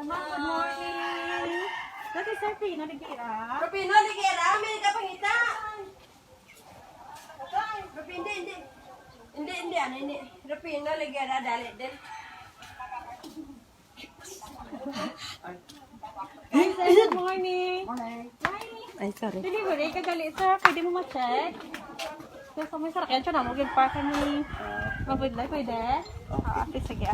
Good morning. Dati Sir Pino Ligera. Rupino, ligera, may kapangita. Hindi. Rupino, ligera, dali din. Hi, Sir. Good morning. Ay, sorry. Delivery, kagali sir. Pwede mo ma-check? So, sa may sarakyan siya na mo. Gagpar kami. Mabudlay, pwede? Okay, sige.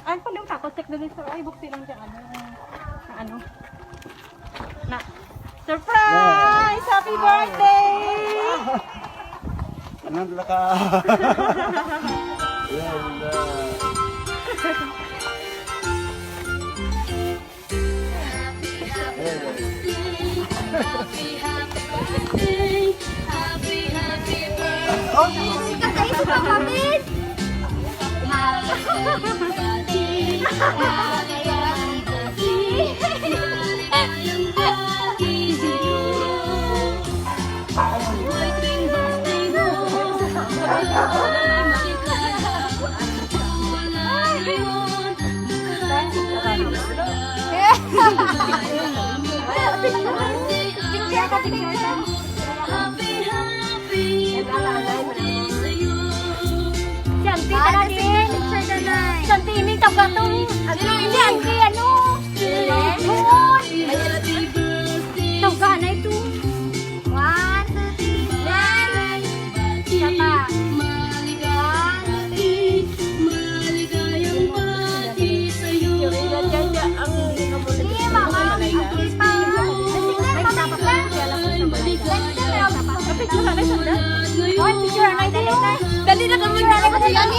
Ay, pala yung taco check dali sir. Ay, bukti lang dyan. Ano? Na. Surprise! Happy birthday! Anong laka? Ganda. Santi ini tagatong hindi ano taga na ito 1,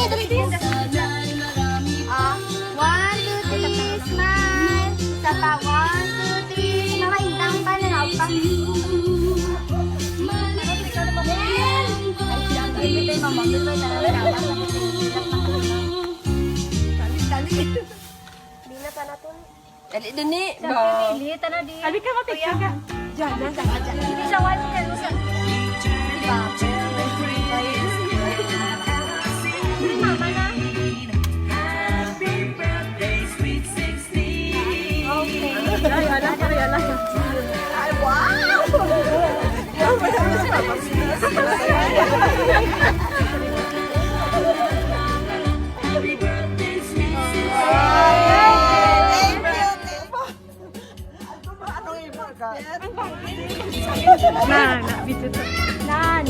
2, 3 sapa 1, 2, 3 smile sapa 1, 2, 3 nakaintang pa na pa Dali din ni. Abi ka mapicture ka. Hindi siya one pero sa mama na. Okay. Ay, wow! Na, video to. Nan.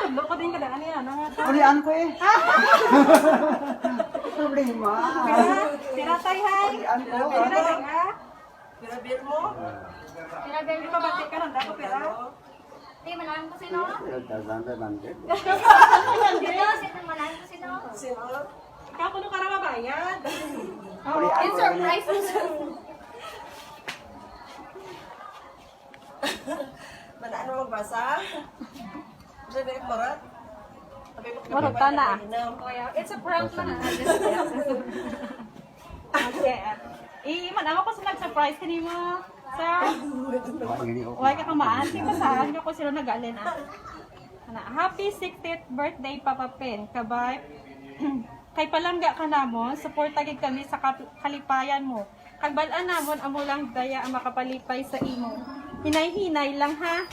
Tundok ko din ka daan niya. Kulian ko eh. Problema. Piratay, hay. Kulian ko. Piratay ka. Pirabir mo? Hindi pa batik ka ng dako, pira. Di malaman ko sino? Tazanda bandit. Sino malaman ko sino? Sino? Kapuno ka na mabayad. Kulian It's ko. surprise. Manaan mo magbasa? Sabi ko marat? Marot ka na. It's a prank lang. Okay. Manama ko sa nag-surprise ka mo, sir. Huwag ka kamaan. Sige, saan nyo ko sila nag-alin, Happy 60th birthday, Papa Pen. Kabay. Kay palangga ka namon, supportagig kami sa kalipayan mo. Kagbalaan namon, amo lang daya ang makapalipay sa imo. Hinay-hinay lang ha.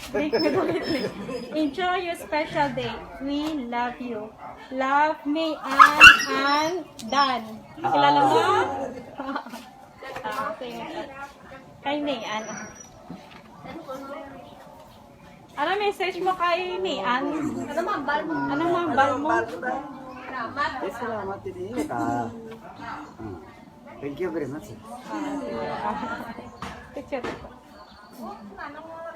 Enjoy your special day. We love you. Love me and Dan. Kilala mo? Kay Mayan. Ano message mo kay Mayan? Ano mambal mo? Ano mambal mo? Salamat din. Thank you very much. Picture ko. Ano mo?